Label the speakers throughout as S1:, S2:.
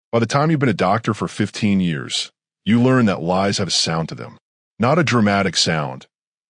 S1: By the time you've been a doctor for 15 years, you learn that lies have a sound to them. Not a dramatic sound.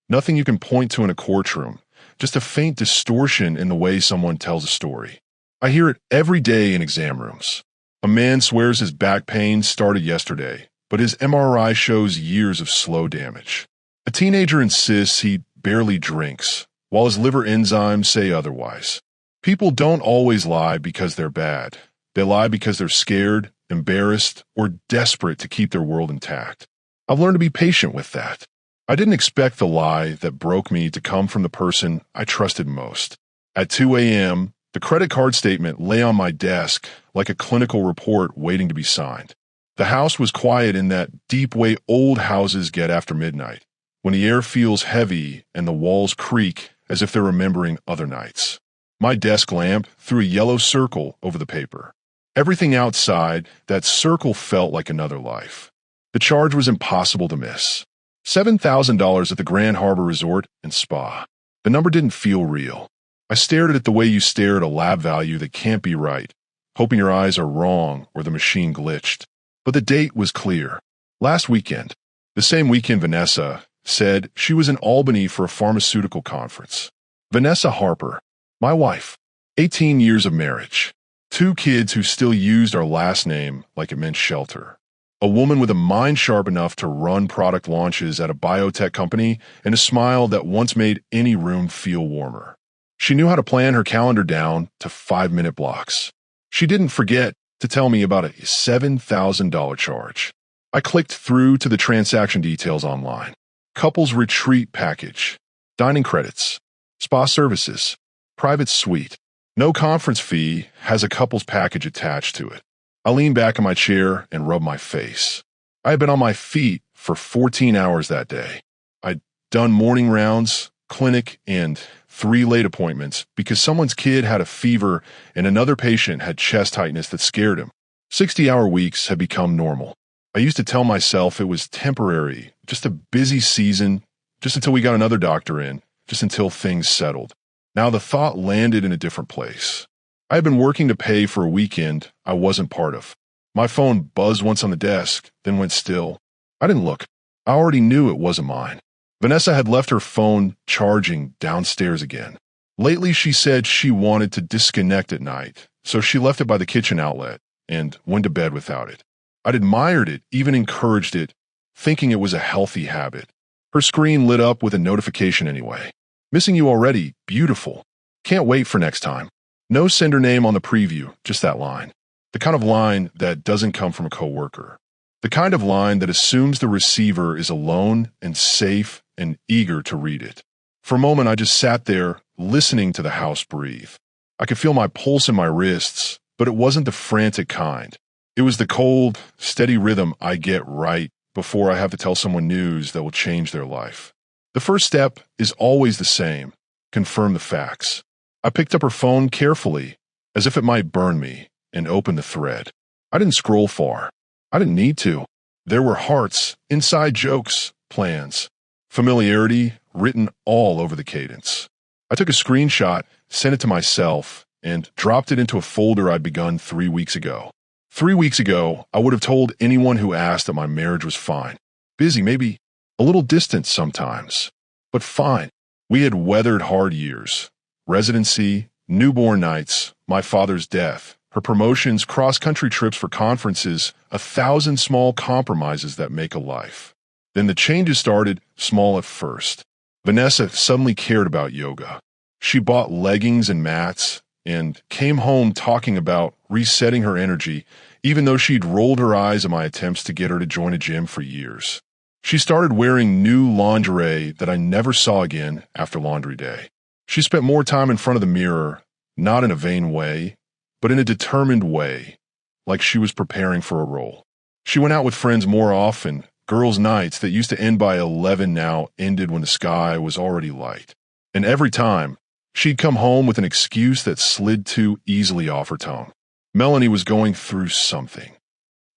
S1: Nothing you can point to in a courtroom. Just a faint distortion in the way someone tells a story. I hear it every day in exam rooms. A man swears his back pain started yesterday, but his MRI shows years of slow damage. A teenager insists he barely drinks, while his liver enzymes say otherwise. People don't always lie because they're bad. They lie because they're scared, embarrassed, or desperate to keep their world intact. I've learned to be patient with that. I didn't expect the lie that broke me to come from the person I trusted most. At 2 a.m., the credit card statement lay on my desk like a clinical report waiting to be signed. The house was quiet in that deep way old houses get after midnight, when the air feels heavy and the walls creak as if they're remembering other nights. My desk lamp threw a yellow circle over the paper. Everything outside, that circle felt like another life. The charge was impossible to miss. $7,000 at the Grand Harbor Resort and Spa. The number didn't feel real. I stared at it the way you stare at a lab value that can't be right, hoping your eyes are wrong or the machine glitched. But the date was clear. Last weekend. The same weekend Vanessa said she was in Albany for a pharmaceutical conference. Vanessa Harper, my wife, 18 years of marriage, 2 kids who still used our last name like it meant shelter. A woman with a mind sharp enough to run product launches at a biotech company and a smile that once made any room feel warmer. She knew how to plan her calendar down to 5-minute blocks. She didn't forget to tell me about a $7,000 charge. I clicked through to the transaction details online. Couples retreat package, dining credits, spa services, private suite. No conference fee, has a couples package attached to it. I leaned back in my chair and rubbed my face. I had been on my feet for 14 hours that day. I'd done morning rounds, clinic, and 3 late appointments because someone's kid had a fever and another patient had chest tightness that scared him. 60-hour weeks had become normal. I used to tell myself it was temporary, just a busy season, just until we got another doctor in, just until things settled. Now the thought landed in a different place. I had been working to pay for a weekend I wasn't part of. My phone buzzed once on the desk, then went still. I didn't look. I already knew it wasn't mine. Vanessa had left her phone charging downstairs again. Lately, she said she wanted to disconnect at night, so she left it by the kitchen outlet and went to bed without it. I'd admired it, even encouraged it, thinking it was a healthy habit. Her screen lit up with a notification anyway. Missing you already. Beautiful. Can't wait for next time. No sender name on the preview, just that line. The kind of line that doesn't come from a coworker. The kind of line that assumes the receiver is alone and safe and eager to read it. For a moment, I just sat there, listening to the house breathe. I could feel my pulse in my wrists, but it wasn't the frantic kind. It was the cold, steady rhythm I get right before I have to tell someone news that will change their life. The first step is always the same. Confirm the facts. I picked up her phone carefully, as if it might burn me, and opened the thread. I didn't scroll far. I didn't need to. There were hearts, inside jokes, plans, familiarity written all over the cadence. I took a screenshot, sent it to myself, and dropped it into a folder I'd begun 3 weeks ago. 3 weeks ago, I would have told anyone who asked that my marriage was fine. Busy, maybe a little distant sometimes, but fine. We had weathered hard years. Residency, newborn nights, my father's death, her promotions, cross-country trips for conferences, 1,000 small compromises that make a life. Then the changes started, small at first. Vanessa suddenly cared about yoga. She bought leggings and mats and came home talking about resetting her energy, even though she'd rolled her eyes at my attempts to get her to join a gym for years. She started wearing new lingerie that I never saw again after laundry day. She spent more time in front of the mirror, not in a vain way, but in a determined way, like she was preparing for a role. She went out with friends more often. Girls' nights that used to end by 11 now ended when the sky was already light. And every time, she'd come home with an excuse that slid too easily off her tongue. Melanie was going through something.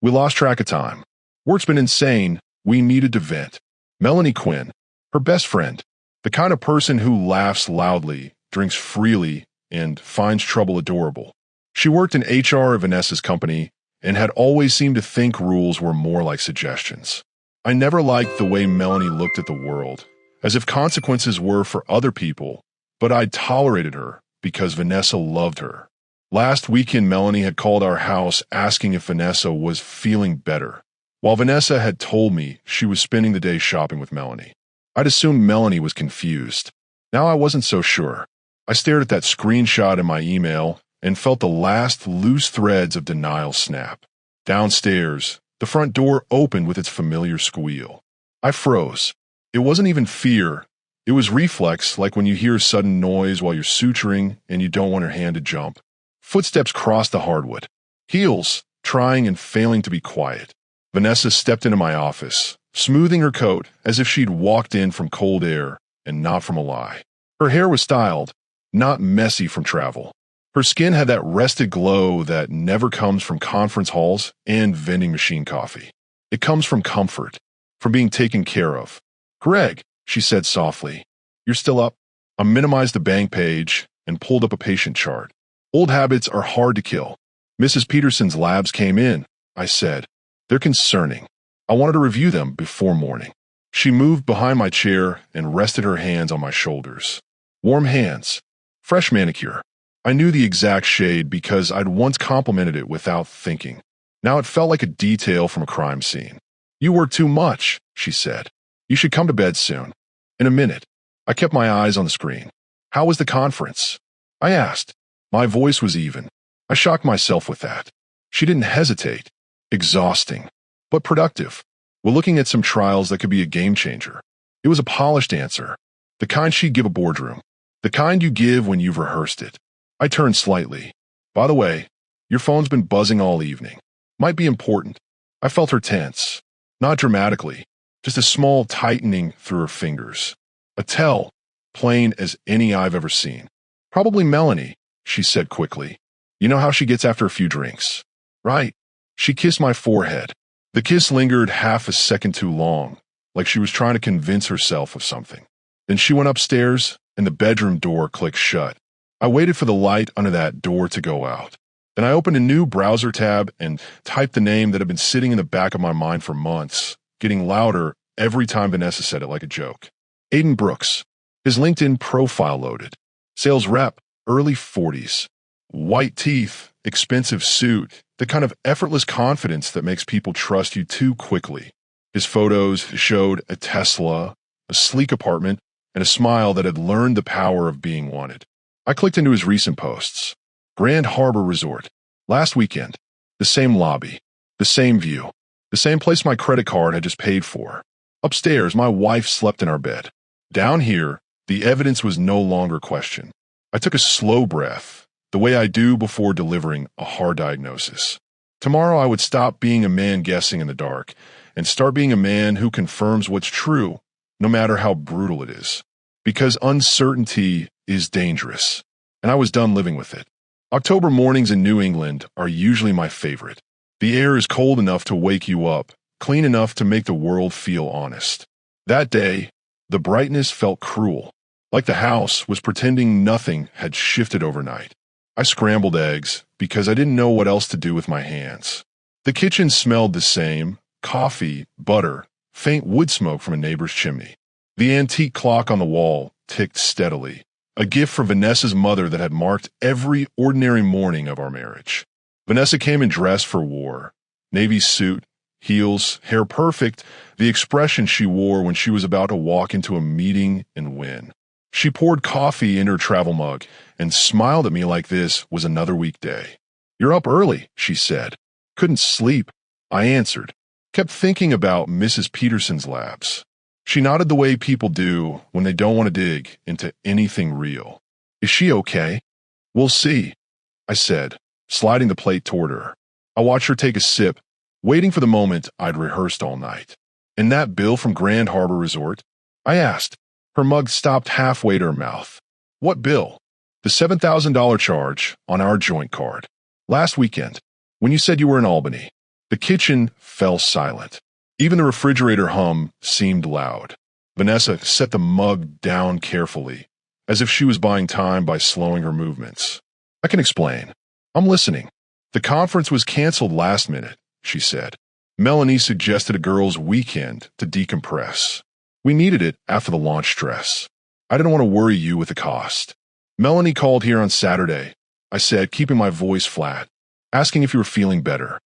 S1: We lost track of time. Work's been insane. We needed to vent. Melanie Quinn, her best friend, the kind of person who laughs loudly, drinks freely, and finds trouble adorable. She worked in HR at Vanessa's company and had always seemed to think rules were more like suggestions. I never liked the way Melanie looked at the world, as if consequences were for other people, but I tolerated her because Vanessa loved her. Last weekend, Melanie had called our house asking if Vanessa was feeling better, while Vanessa had told me she was spending the day shopping with Melanie. I'd assumed Melanie was confused. Now I wasn't so sure. I stared at that screenshot in my email and felt the last loose threads of denial snap. Downstairs, the front door opened with its familiar squeal. I froze. It wasn't even fear. It was reflex, like when you hear a sudden noise while you're suturing and you don't want your hand to jump. Footsteps crossed the hardwood. Heels, trying and failing to be quiet. Vanessa stepped into my office, smoothing her coat as if she'd walked in from cold air and not from a lie. Her hair was styled, not messy from travel. Her skin had that rested glow that never comes from conference halls and vending machine coffee. It comes from comfort, from being taken care of. "Greg," she said softly, "you're still up?" I minimized the bank page and pulled up a patient chart. "Old habits are hard to kill. Mrs. Peterson's labs came in," I said. "They're concerning. I wanted to review them before morning." She moved behind my chair and rested her hands on my shoulders. Warm hands. Fresh manicure. I knew the exact shade because I'd once complimented it without thinking. Now it felt like a detail from a crime scene. "You work too much," she said. "You should come to bed soon." In a minute, I kept my eyes on the screen. "How was the conference?" I asked. My voice was even. I shocked myself with that. She didn't hesitate. "Exhausting, but productive. We're looking at some trials that could be a game changer." It was a polished answer. The kind she'd give a boardroom. The kind you give when you've rehearsed it. I turned slightly. "By the way, your phone's been buzzing all evening. Might be important." I felt her tense. Not dramatically, just a small tightening through her fingers. A tell, plain as any I've ever seen. "Probably Melanie," she said quickly. "You know how she gets after a few drinks." "Right." She kissed my forehead. The kiss lingered half a second too long, like she was trying to convince herself of something. Then she went upstairs, and the bedroom door clicked shut. I waited for the light under that door to go out. Then I opened a new browser tab and typed the name that had been sitting in the back of my mind for months, getting louder every time Vanessa said it like a joke. Aiden Brooks. His LinkedIn profile loaded. Sales rep, early 40s. White teeth, expensive suit, the kind of effortless confidence that makes people trust you too quickly. His photos showed a Tesla, a sleek apartment, and a smile that had learned the power of being wanted. I clicked into his recent posts. Grand Harbor Resort. Last weekend. The same lobby. The same view. The same place my credit card had just paid for. Upstairs, my wife slept in our bed. Down here, the evidence was no longer questioned. I took a slow breath, the way I do before delivering a hard diagnosis. Tomorrow I would stop being a man guessing in the dark and start being a man who confirms what's true, no matter how brutal it is. Because uncertainty is dangerous, and I was done living with it. October mornings in New England are usually my favorite. The air is cold enough to wake you up, clean enough to make the world feel honest. That day, the brightness felt cruel, like the house was pretending nothing had shifted overnight. I scrambled eggs because I didn't know what else to do with my hands. The kitchen smelled the same: coffee, butter, faint wood smoke from a neighbor's chimney. The antique clock on the wall ticked steadily, a gift from Vanessa's mother that had marked every ordinary morning of our marriage. Vanessa came in dress for war. Navy suit, heels, hair perfect, the expression she wore when she was about to walk into a meeting and win. She poured coffee into her travel mug and smiled at me like this was another weekday. "You're up early," she said. "Couldn't sleep," I answered. Kept thinking about Mrs. Peterson's labs. She nodded the way people do when they don't want to dig into anything real. "Is she okay?" "We'll see," I said, sliding the plate toward her. I watched her take a sip, waiting for the moment I'd rehearsed all night. "And that bill from Grand Harbor Resort?" I asked. Her mug stopped halfway to her mouth. "What bill?" "The $7,000 charge on our joint card. Last weekend, when you said you were in Albany." The kitchen fell silent. Even the refrigerator hum seemed loud. Vanessa set the mug down carefully, as if she was buying time by slowing her movements. "I can explain. I'm listening." The conference was canceled last minute, she said. Melanie suggested a girls' weekend to decompress. We needed it after the launch stress. I didn't want to worry you with the cost. Melanie called here on Saturday, I said, keeping my voice flat, asking if you were feeling better.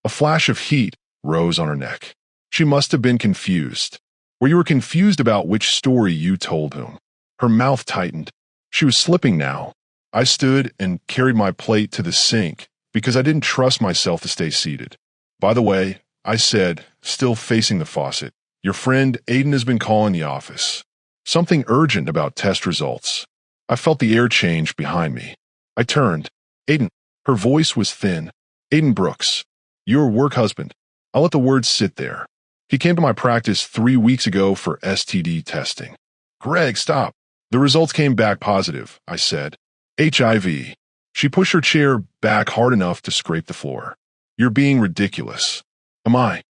S1: A flash of heat rose on her neck. She must have been confused. Or you were confused about which story you told whom. Her mouth tightened. She was slipping now. I stood and carried my plate to the sink because I didn't trust myself to stay seated. By the way, I said, still facing the faucet, your friend Aiden has been calling the office. Something urgent about test results. I felt the air change behind me. I turned. Aiden. Her voice was thin. Aiden Brooks. Your work husband. I'll let the words sit there. He came to my practice 3 weeks ago for STD testing. Greg, stop. The results came back positive, I said. HIV. She pushed her chair back hard enough to scrape the floor. You're being ridiculous. Am I?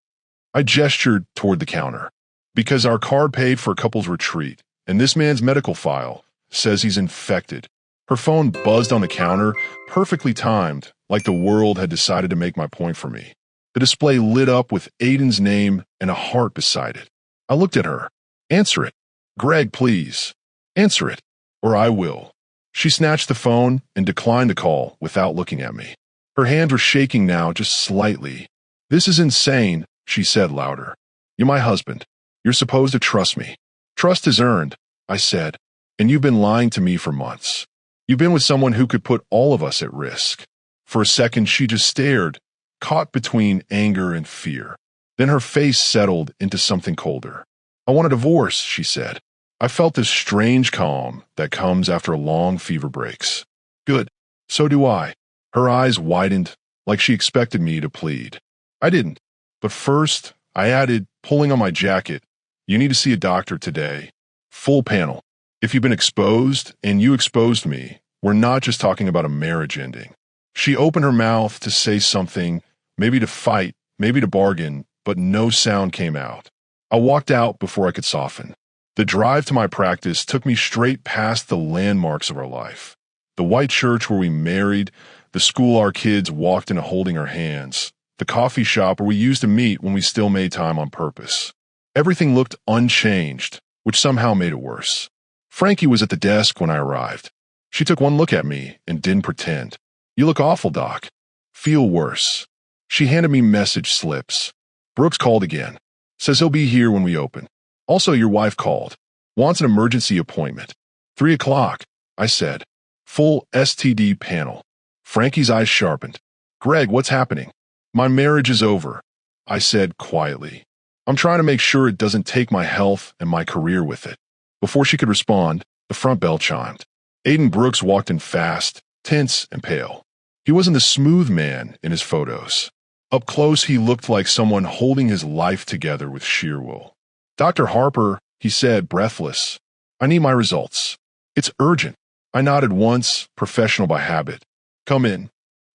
S1: I gestured toward the counter. Because our card paid for a couple's retreat, and this man's medical file says he's infected. Her phone buzzed on the counter, perfectly timed, like the world had decided to make my point for me. The display lit up with Aiden's name and a heart beside it. I looked at her. Answer it. Greg, please. Answer it, or I will. She snatched the phone and declined the call without looking at me. Her hands were shaking now just slightly. This is insane, she said louder. You're my husband. You're supposed to trust me. Trust is earned, I said, and you've been lying to me for months. You've been with someone who could put all of us at risk. For a second, she just stared, caught between anger and fear. Then her face settled into something colder. I want a divorce, she said. I felt this strange calm that comes after long fever breaks. Good. So do I. Her eyes widened, like she expected me to plead. I didn't. But first, I added, pulling on my jacket, you need to see a doctor today. Full panel. If you've been exposed, and you exposed me, we're not just talking about a marriage ending. She opened her mouth to say something, maybe to fight, maybe to bargain, but no sound came out. I walked out before I could soften. The drive to my practice took me straight past the landmarks of our life. The white church where we married, the school our kids walked into holding our hands, the coffee shop where we used to meet when we still made time on purpose. Everything looked unchanged, which somehow made it worse. Frankie was at the desk when I arrived. She took one look at me and didn't pretend. You look awful, Doc. Feel worse. She handed me message slips. Brooks called again. Says he'll be here when we open. Also, your wife called. Wants an emergency appointment. 3 o'clock, I said. Full STD panel. Frankie's eyes sharpened. Greg, what's happening? My marriage is over, I said quietly. I'm trying to make sure it doesn't take my health and my career with it. Before she could respond, the front bell chimed. Aiden Brooks walked in fast, tense and pale. He wasn't the smooth man in his photos. Up close, he looked like someone holding his life together with sheer will. Dr. Harper, he said, breathless. I need my results. It's urgent. I nodded once, professional by habit. Come in.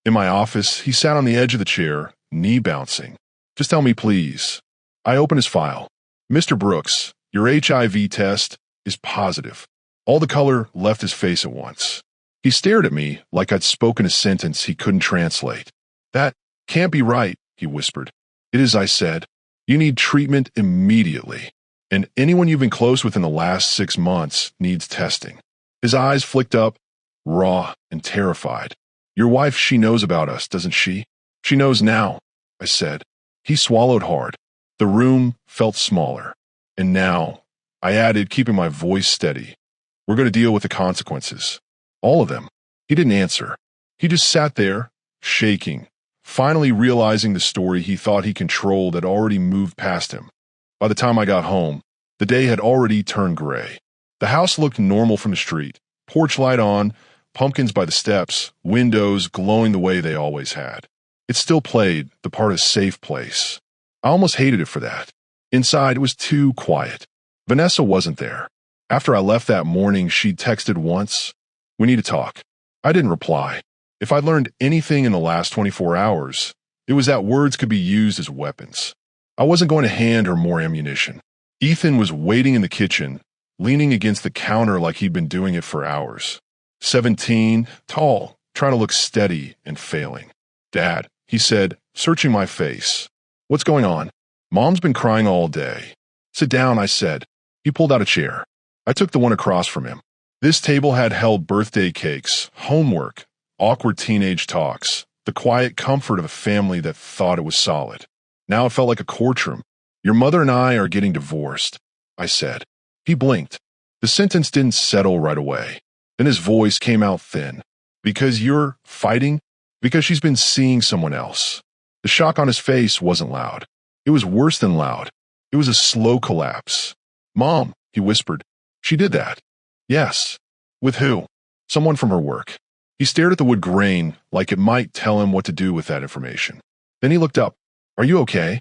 S1: In my office, he sat on the edge of the chair, knee bouncing. Just tell me, please. I opened his file. Mr. Brooks, your HIV test is positive. All the color left his face at once. He stared at me like I'd spoken a sentence he couldn't translate. That can't be right, he whispered. It is, I said. You need treatment immediately. And anyone you've been close with in the last 6 months needs testing. His eyes flicked up, raw and terrified. Your wife, she knows about us, doesn't she? She knows now, I said. He swallowed hard. The room felt smaller. And now, I added, keeping my voice steady, we're going to deal with the consequences. All of them. He didn't answer. He just sat there, shaking, finally realizing the story he thought he controlled had already moved past him. By the time I got home, the day had already turned gray. The house looked normal from the street, porch light on, pumpkins by the steps, windows glowing the way they always had. It still played the part of safe place. I almost hated it for that. Inside, it was too quiet. Vanessa wasn't there. After I left that morning, she'd texted once, we need to talk. I didn't reply. If I'd learned anything in the last 24 hours, it was that words could be used as weapons. I wasn't going to hand her more ammunition. Ethan was waiting in the kitchen, leaning against the counter like he'd been doing it for hours. 17, tall, trying to look steady and failing. Dad, he said, searching my face. What's going on? Mom's been crying all day. Sit down, I said. He pulled out a chair. I took the one across from him. This table had held birthday cakes, homework, awkward teenage talks, the quiet comfort of a family that thought it was solid. Now it felt like a courtroom. Your mother and I are getting divorced, I said. He blinked. The sentence didn't settle right away. Then his voice came out thin. Because you're fighting? Because she's been seeing someone else. The shock on his face wasn't loud. It was worse than loud. It was a slow collapse. Mom, he whispered. She did that. Yes. With who? Someone from her work. He stared at the wood grain like it might tell him what to do with that information. Then he looked up. Are you okay?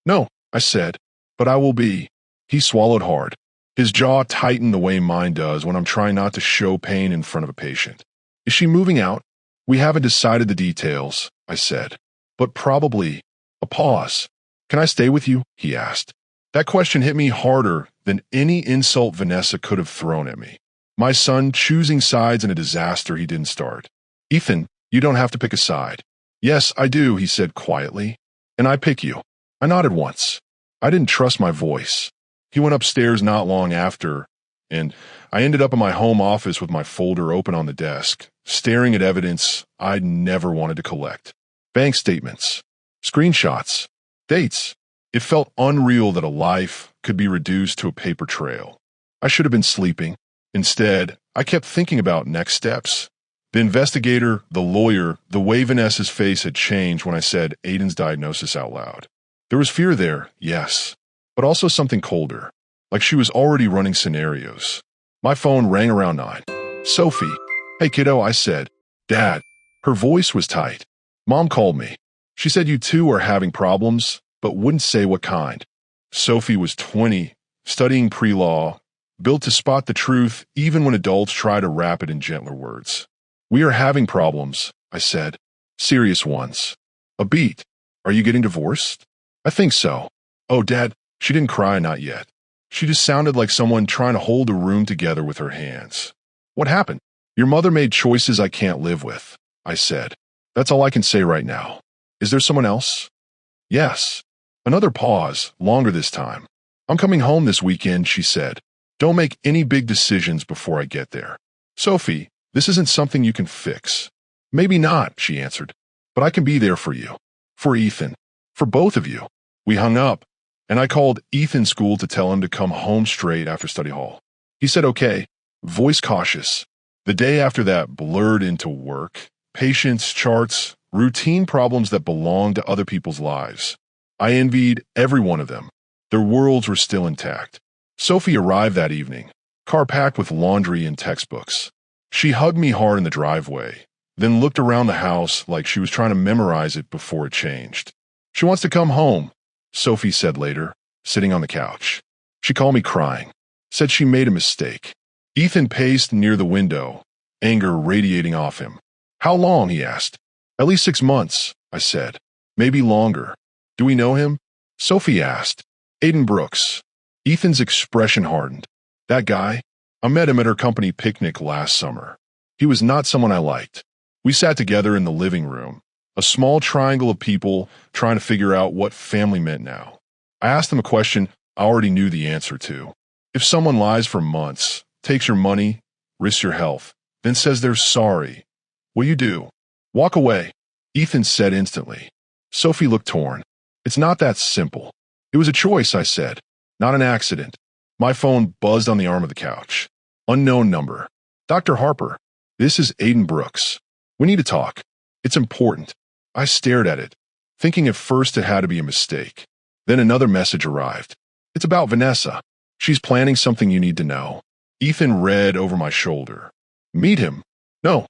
S1: No, I said, but I will be. He swallowed hard. His jaw tightened the way mine does when I'm trying not to show pain in front of a patient. Is she moving out? We haven't decided the details, I said. But probably. A pause. Can I stay with you? He asked. That question hit me harder than any insult Vanessa could have thrown at me. My son choosing sides in a disaster he didn't start. Ethan, you don't have to pick a side. Yes, I do, he said quietly. And I pick you. I nodded once. I didn't trust my voice. He went upstairs not long after, and I ended up in my home office with my folder open on the desk, staring at evidence I'd never wanted to collect. Bank statements, screenshots, dates. It felt unreal that a life could be reduced to a paper trail. I should have been sleeping. Instead, I kept thinking about next steps. The investigator, the lawyer, the way Vanessa's face had changed when I said Aiden's diagnosis out loud. There was fear there, yes, but also something colder, like she was already running scenarios. My phone rang around 9. Sophie. Hey kiddo, I said. Dad. Her voice was tight. Mom called me. She said you two are having problems, but wouldn't say what kind. Sophie was 20, studying pre-law, built to spot the truth even when adults try to wrap it in gentler words. We are having problems, I said. Serious ones. A beat. Are you getting divorced? I think so. Oh, Dad, she didn't cry, not yet. She just sounded like someone trying to hold a room together with her hands. What happened? Your mother made choices I can't live with, I said. That's all I can say right now. Is there someone else? Yes. Another pause, longer this time. I'm coming home this weekend, she said. Don't make any big decisions before I get there. Sophie, this isn't something you can fix. Maybe not, she answered. But I can be there for you. For Ethan. For both of you. We hung up, and I called Ethan's school to tell him to come home straight after study hall. He said okay, voice cautious. The day after that blurred into work, patients, charts, routine problems that belonged to other people's lives. I envied every one of them. Their worlds were still intact. Sophie arrived that evening, car packed with laundry and textbooks. She hugged me hard in the driveway, then looked around the house like she was trying to memorize it before it changed. She wants to come home, Sophie said later, sitting on the couch. She called me crying, said she made a mistake. Ethan paced near the window, anger radiating off him. How long, he asked. At least 6 months, I said. Maybe longer. Do we know him? Sophie asked. Aiden Brooks. Ethan's expression hardened. That guy? I met him at her company picnic last summer. He was not someone I liked. We sat together in the living room, a small triangle of people trying to figure out what family meant now. I asked him a question I already knew the answer to. If someone lies for months, takes your money, risks your health, then says they're sorry, what do you do? Walk away, Ethan said instantly. Sophie looked torn. It's not that simple. It was a choice, I said, not an accident. My phone buzzed on the arm of the couch. Unknown number. Dr. Harper, this is Aiden Brooks. We need to talk. It's important. I stared at it, thinking at first it had to be a mistake. Then another message arrived. It's about Vanessa. She's planning something you need to know. Ethan read over my shoulder. Meet him? No,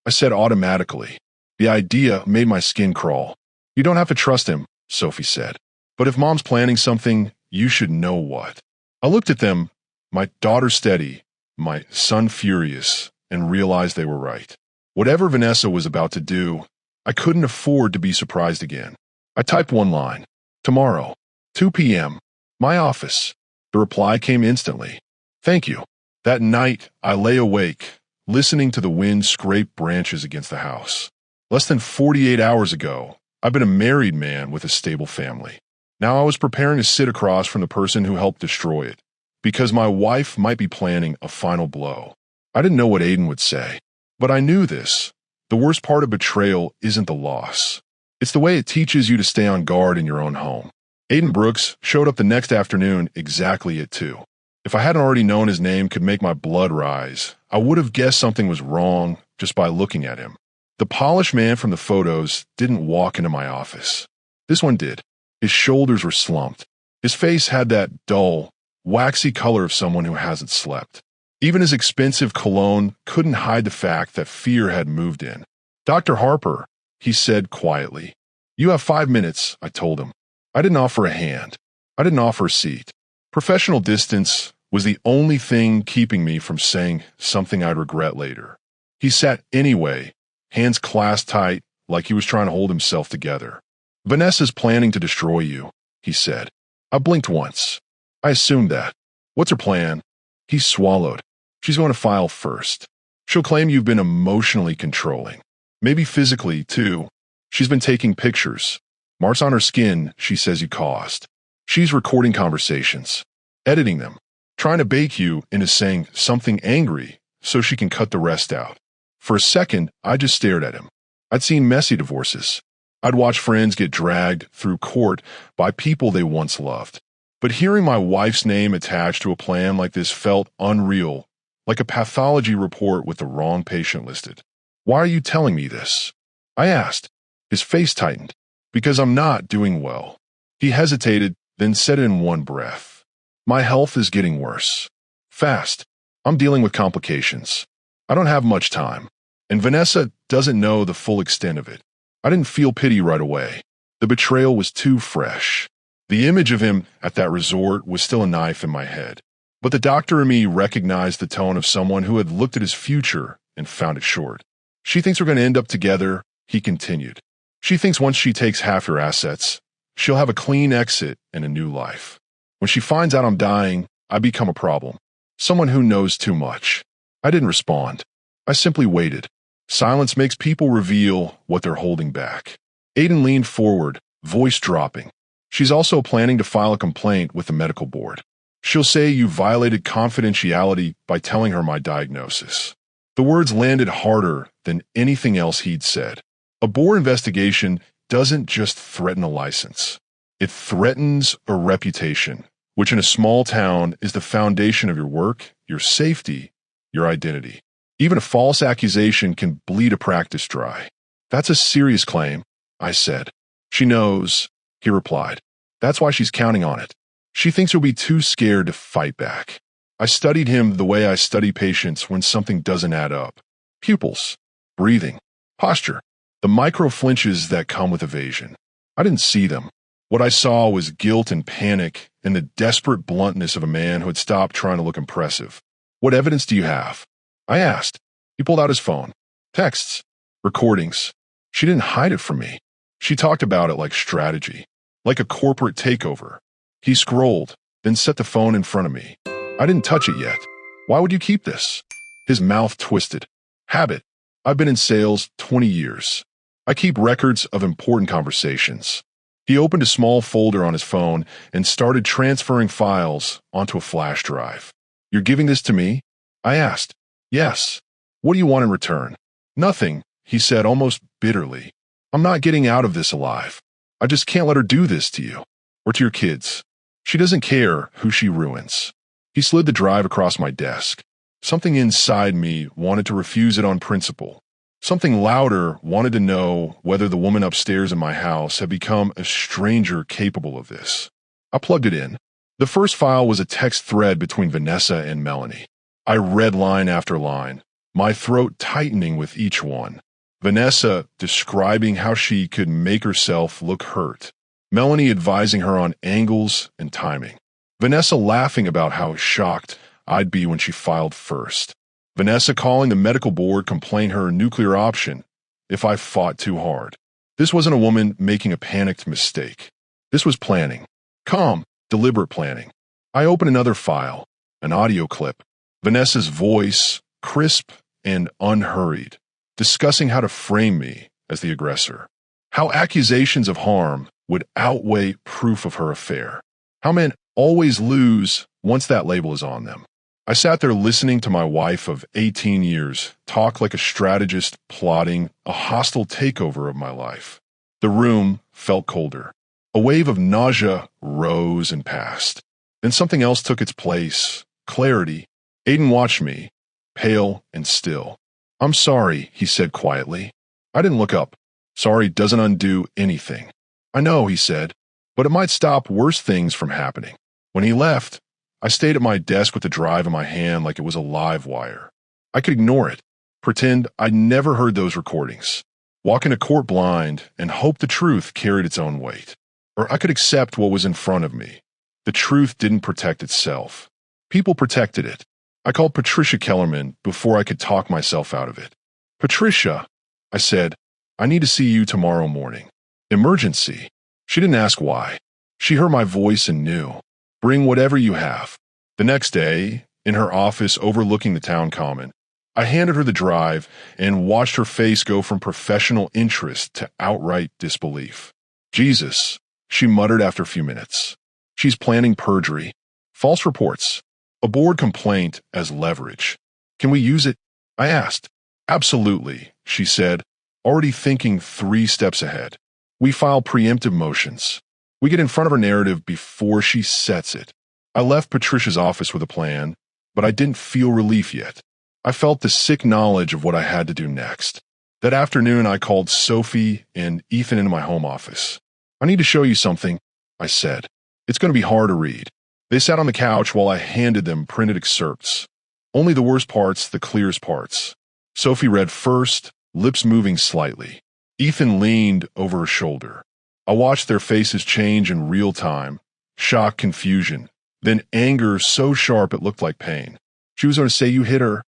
S1: I said automatically. The idea made my skin crawl. You don't have to trust him, Sophie said. But if Mom's planning something, you should know what. I looked at them, my daughter steady, my son furious, and realized they were right. Whatever Vanessa was about to do, I couldn't afford to be surprised again. I typed one line. Tomorrow, 2 p.m., my office. The reply came instantly. Thank you. That night, I lay awake, listening to the wind scrape branches against the house. Less than 48 hours ago, I've been a married man with a stable family. Now I was preparing to sit across from the person who helped destroy it, because my wife might be planning a final blow. I didn't know what Aiden would say, but I knew this. The worst part of betrayal isn't the loss. It's the way it teaches you to stay on guard in your own home. Aiden Brooks showed up the next afternoon exactly at 2. If I hadn't already known his name could make my blood rise, I would have guessed something was wrong just by looking at him. The polished man from the photos didn't walk into my office. This one did. His shoulders were slumped. His face had that dull, waxy color of someone who hasn't slept. Even his expensive cologne couldn't hide the fact that fear had moved in. "Dr. Harper," he said quietly. "You have 5 minutes," I told him. I didn't offer a hand. I didn't offer a seat. Professional distance was the only thing keeping me from saying something I'd regret later. He sat anyway, hands clasped tight like he was trying to hold himself together. "Vanessa's planning to destroy you," he said. I blinked once. I assumed that. "What's her plan?" He swallowed. "She's going to file first. She'll claim you've been emotionally controlling. Maybe physically, too. She's been taking pictures. Marks on her skin she says you caused. She's recording conversations, editing them, trying to bait you into saying something angry so she can cut the rest out." For a second, I just stared at him. I'd seen messy divorces. I'd watched friends get dragged through court by people they once loved. But hearing my wife's name attached to a plan like this felt unreal, like a pathology report with the wrong patient listed. "Why are you telling me this?" I asked. His face tightened. "Because I'm not doing well." He hesitated, then said it in one breath. "My health is getting worse. Fast. I'm dealing with complications. I don't have much time. And Vanessa doesn't know the full extent of it." I didn't feel pity right away. The betrayal was too fresh. The image of him at that resort was still a knife in my head. But the doctor in me recognized the tone of someone who had looked at his future and found it short. "She thinks we're going to end up together," he continued. "She thinks once she takes half your assets, she'll have a clean exit and a new life. When she finds out I'm dying, I become a problem. Someone who knows too much." I didn't respond. I simply waited. Silence makes people reveal what they're holding back. Aiden leaned forward, voice dropping. "She's also planning to file a complaint with the medical board. She'll say you violated confidentiality by telling her my diagnosis." The words landed harder than anything else he'd said. A board investigation doesn't just threaten a license. It threatens a reputation, which in a small town is the foundation of your work, your safety, your identity. Even a false accusation can bleed a practice dry. "That's a serious claim," I said. "She knows," he replied. "That's why she's counting on it. She thinks you'll be too scared to fight back." I studied him the way I study patients when something doesn't add up. Pupils, breathing, posture, the micro flinches that come with evasion. I didn't see them. What I saw was guilt and panic and the desperate bluntness of a man who had stopped trying to look impressive. "What evidence do you have?" I asked. He pulled out his phone. Texts, recordings. She didn't hide it from me. She talked about it like strategy, like a corporate takeover. He scrolled, then set the phone in front of me. I didn't touch it yet. "Why would you keep this?" His mouth twisted. "Habit. I've been in sales 20 years. I keep records of important conversations." He opened a small folder on his phone and started transferring files onto a flash drive. "You're giving this to me?" I asked. "Yes. What do you want in return?" "Nothing," he said almost bitterly. "I'm not getting out of this alive. I just can't let her do this to you. Or to your kids. She doesn't care who she ruins." He slid the drive across my desk. Something inside me wanted to refuse it on principle. Something louder wanted to know whether the woman upstairs in my house had become a stranger capable of this. I plugged it in. The first file was a text thread between Vanessa and Melanie. I read line after line, my throat tightening with each one. Vanessa describing how she could make herself look hurt. Melanie advising her on angles and timing. Vanessa laughing about how shocked I'd be when she filed first. Vanessa calling the medical board complain her nuclear option if I fought too hard. This wasn't a woman making a panicked mistake. This was planning. Calm, deliberate planning. I opened another file, an audio clip. Vanessa's voice, crisp and unhurried, discussing how to frame me, as the aggressor. How accusations of harm would outweigh proof of her affair. How men always lose once that label is on them. I sat there listening to my wife of 18 years talk like a strategist plotting a hostile takeover of my life. The room felt colder. A wave of nausea rose and passed. Then something else took its place. Clarity. Aiden watched me, pale and still. "I'm sorry," he said quietly. I didn't look up. Sorry doesn't undo anything. "I know," he said, "but it might stop worse things from happening." When he left, I stayed at my desk with the drive in my hand like it was a live wire. I could ignore it, pretend I'd never heard those recordings, walk into court blind and hope the truth carried its own weight. Or I could accept what was in front of me. The truth didn't protect itself. People protected it. I called Patricia Kellerman before I could talk myself out of it. "Patricia," I said, "I need to see you tomorrow morning." "Emergency." She didn't ask why. She heard my voice and knew. "Bring whatever you have." The next day, in her office overlooking the town common, I handed her the drive and watched her face go from professional interest to outright disbelief. "Jesus," she muttered after a few minutes. "She's planning perjury. False reports. A board complaint as leverage. Can we use it?" I asked. "Absolutely," she said, already thinking 3 steps ahead. "We file preemptive motions. We get in front of her narrative before she sets it." I left Patricia's office with a plan, but I didn't feel relief yet. I felt the sick knowledge of what I had to do next. That afternoon, I called Sophie and Ethan into my home office. "I need to show you something," I said. "It's going to be hard to read." They sat on the couch while I handed them printed excerpts. Only the worst parts, the clearest parts. Sophie read first, lips moving slightly. Ethan leaned over her shoulder. I watched their faces change in real time. Shock, confusion, then anger so sharp it looked like pain. "She was going to say you hit her,"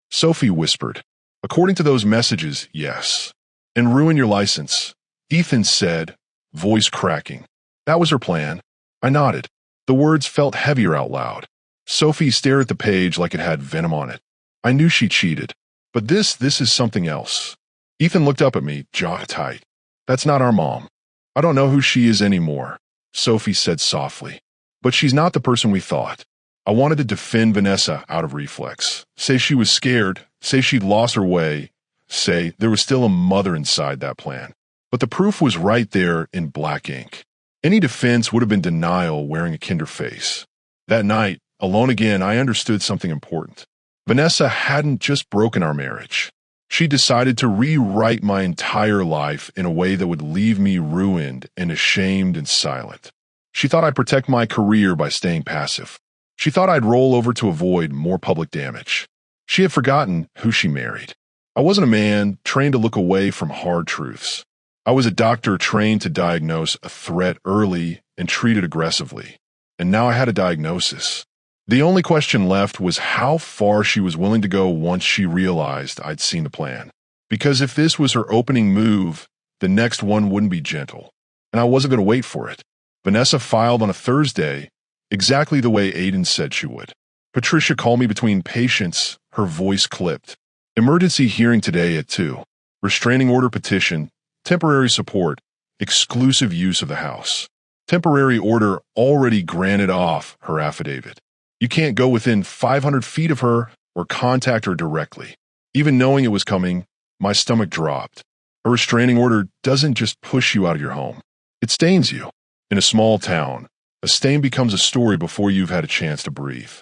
S1: Sophie whispered. "According to those messages, yes." "And ruin your license," Ethan said, voice cracking. "That was her plan." I nodded. The words felt heavier out loud. Sophie stared at the page like it had venom on it. I knew she cheated. But this is something else. Ethan looked up at me, jaw tight. "That's not our mom. I don't know who she is anymore," Sophie said softly. "But she's not the person we thought." I wanted to defend Vanessa out of reflex. Say she was scared, say she'd lost her way, say there was still a mother inside that plan. But the proof was right there in black ink. Any defense would have been denial wearing a kinder face. That night, alone again, I understood something important. Vanessa hadn't just broken our marriage. She decided to rewrite my entire life in a way that would leave me ruined and ashamed and silent. She thought I'd protect my career by staying passive. She thought I'd roll over to avoid more public damage. She had forgotten who she married. I wasn't a man trained to look away from hard truths. I was a doctor trained to diagnose a threat early and treat it aggressively. And now I had a diagnosis. The only question left was how far she was willing to go once she realized I'd seen the plan. Because if this was her opening move, the next one wouldn't be gentle. And I wasn't going to wait for it. Vanessa filed on a Thursday, exactly the way Aiden said she would. Patricia called me between patients, her voice clipped. "Emergency hearing today at 2. Restraining order petition, temporary support, exclusive use of the house." Temporary order already granted off her affidavit. You can't go within 500 feet of her or contact her directly. Even knowing it was coming, my stomach dropped. A restraining order doesn't just push you out of your home. It stains you. In a small town, a stain becomes a story before you've had a chance to breathe.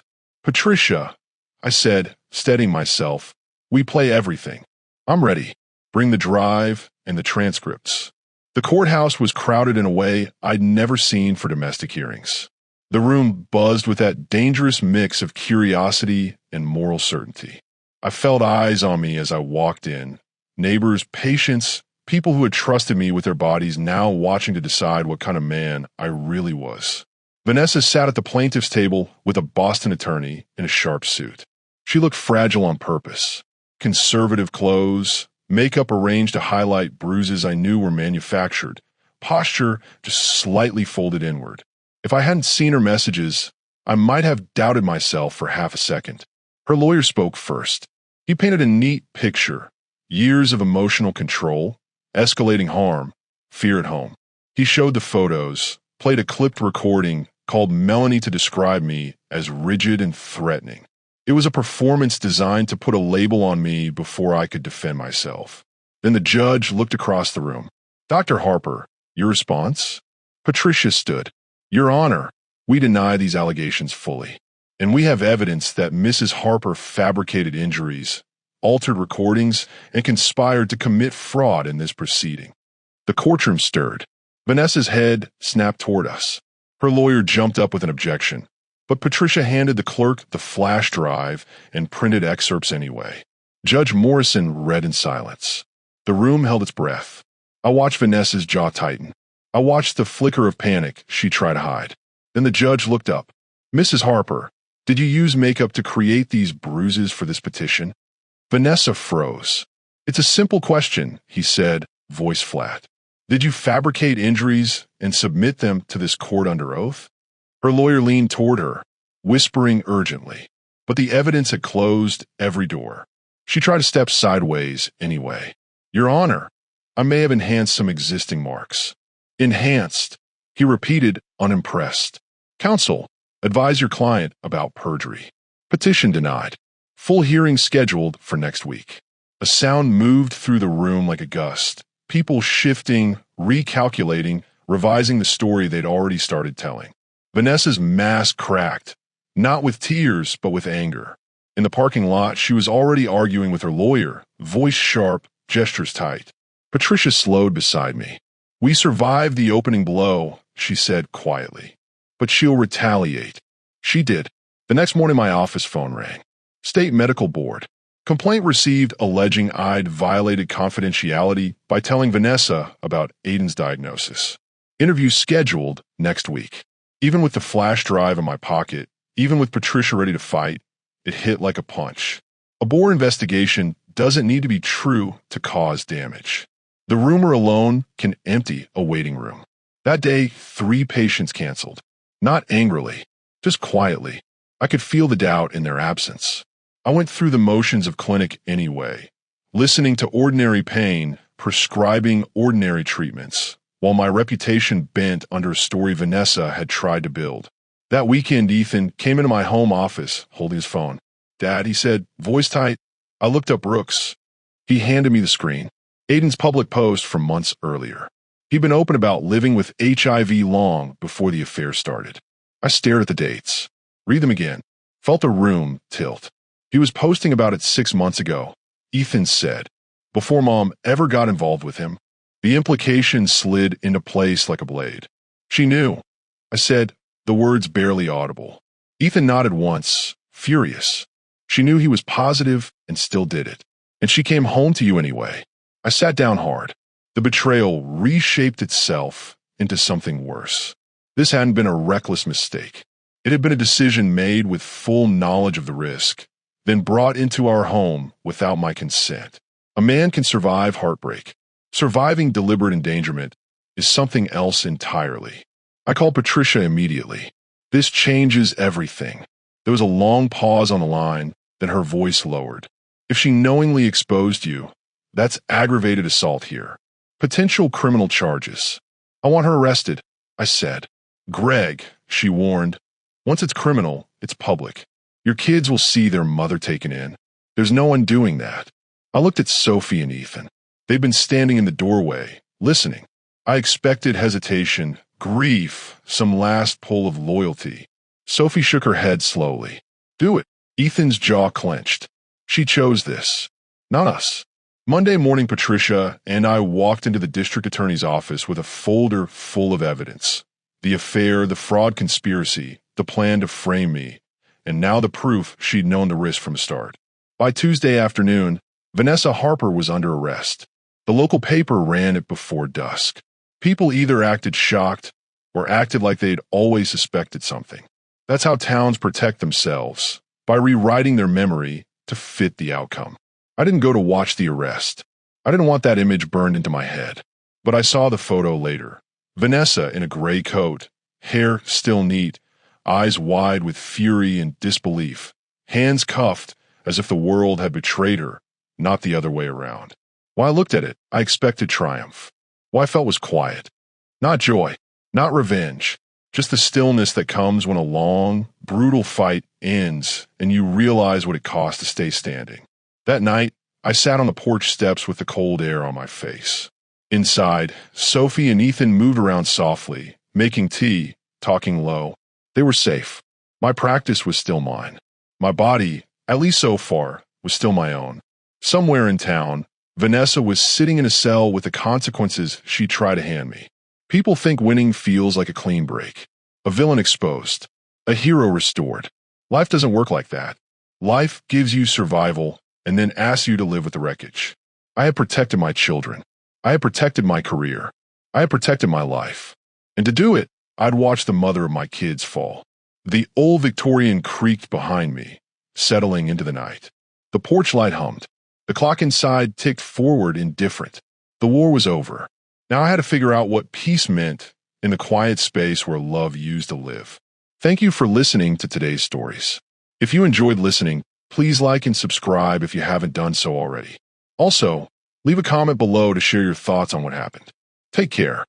S1: "Patricia," I said, steadying myself, "we play everything. I'm ready. Bring the drive and the transcripts." The courthouse was crowded in a way I'd never seen for domestic hearings. The room buzzed with that dangerous mix of curiosity and moral certainty. I felt eyes on me as I walked in. Neighbors, patients, people who had trusted me with their bodies now watching to decide what kind of man I really was. Vanessa sat at the plaintiff's table with a Boston attorney in a sharp suit. She looked fragile on purpose. Conservative clothes, makeup arranged to highlight bruises I knew were manufactured, posture just slightly folded inward. If I hadn't seen her messages, I might have doubted myself for half a second. Her lawyer spoke first. He painted a neat picture, years of emotional control, escalating harm, fear at home. He showed the photos, played a clipped recording, called Melanie to describe me as rigid and threatening. It was a performance designed to put a label on me before I could defend myself. Then the judge looked across the room. Dr. Harper, your response? Patricia stood. Your Honor, we deny these allegations fully. And we have evidence that Mrs. Harper fabricated injuries, altered recordings, and conspired to commit fraud in this proceeding. The courtroom stirred. Vanessa's head snapped toward us. Her lawyer jumped up with an objection, but Patricia handed the clerk the flash drive and printed excerpts anyway. Judge Morrison read in silence. The room held its breath. I watched Vanessa's jaw tighten. I watched the flicker of panic she tried to hide. Then the judge looked up. Mrs. Harper, did you use makeup to create these bruises for this petition? Vanessa froze. It's a simple question, he said, voice flat. Did you fabricate injuries and submit them to this court under oath? Her lawyer leaned toward her, whispering urgently, but the evidence had closed every door. She tried to step sideways anyway. Your Honor, I may have enhanced some existing marks. Enhanced, he repeated, unimpressed. Counsel, advise your client about perjury. Petition denied. Full hearing scheduled for next week. A sound moved through the room like a gust. People shifting, recalculating, revising the story they'd already started telling. Vanessa's mask cracked, not with tears, but with anger. In the parking lot, she was already arguing with her lawyer, voice sharp, gestures tight. Patricia slowed beside me. We survived the opening blow, she said quietly. But she'll retaliate. She did. The next morning my office phone rang. State Medical Board. Complaint received alleging I'd violated confidentiality by telling Vanessa about Aiden's diagnosis. Interview scheduled next week. Even with the flash drive in my pocket, even with Patricia ready to fight, it hit like a punch. A bore investigation doesn't need to be true to cause damage. The rumor alone can empty a waiting room. That day, 3 patients canceled. Not angrily, just quietly. I could feel the doubt in their absence. I went through the motions of clinic anyway, listening to ordinary pain, prescribing ordinary treatments, while my reputation bent under a story Vanessa had tried to build. That weekend, Ethan came into my home office, holding his phone. Dad, he said, voice tight. I looked up Brooks. He handed me the screen. Aiden's public post from months earlier. He'd been open about living with HIV long before the affair started. I stared at the dates. Read them again. Felt the room tilt. He was posting about it 6 months ago, Ethan said, before Mom ever got involved with him. The implication slid into place like a blade. She knew. I said, the words barely audible. Ethan nodded once, furious. She knew he was positive and still did it. And she came home to you anyway. I sat down hard. The betrayal reshaped itself into something worse. This hadn't been a reckless mistake. It had been a decision made with full knowledge of the risk, then brought into our home without my consent. A man can survive heartbreak. Surviving deliberate endangerment is something else entirely. I called Patricia immediately. This changes everything. There was a long pause on the line, then her voice lowered. If she knowingly exposed you, that's aggravated assault here. Potential criminal charges. I want her arrested, I said. Greg, she warned. Once it's criminal, it's public. Your kids will see their mother taken in. There's no undoing that. I looked at Sophie and Ethan. They'd been standing in the doorway, listening. I expected hesitation, grief, some last pull of loyalty. Sophie shook her head slowly. Do it. Ethan's jaw clenched. She chose this, not us. Monday morning, Patricia and I walked into the district attorney's office with a folder full of evidence. The affair, the fraud conspiracy, the plan to frame me, and now the proof she'd known the risk from the start. By Tuesday afternoon, Vanessa Harper was under arrest. The local paper ran it before dusk. People either acted shocked or acted like they'd always suspected something. That's how towns protect themselves, by rewriting their memory to fit the outcome. I didn't go to watch the arrest. I didn't want that image burned into my head. But I saw the photo later. Vanessa in a gray coat, hair still neat, eyes wide with fury and disbelief, hands cuffed as if the world had betrayed her, not the other way around. While I looked at it, I expected triumph. What I felt was quiet. Not joy, not revenge, just the stillness that comes when a long, brutal fight ends and you realize what it cost to stay standing. That night, I sat on the porch steps with the cold air on my face. Inside, Sophie and Ethan moved around softly, making tea, talking low. They were safe. My practice was still mine. My body, at least so far, was still my own. Somewhere in town, Vanessa was sitting in a cell with the consequences she'd try to hand me. People think winning feels like a clean break, a villain exposed, a hero restored. Life doesn't work like that. Life gives you survival and then asks you to live with the wreckage. I had protected my children. I had protected my career. I had protected my life. And to do it, I'd watched the mother of my kids fall. The old Victorian creaked behind me, settling into the night. The porch light hummed. The clock inside ticked forward indifferent. The war was over. Now I had to figure out what peace meant in the quiet space where love used to live. Thank you for listening to today's stories. If you enjoyed listening, please like and subscribe if you haven't done so already. Also, leave a comment below to share your thoughts on what happened. Take care.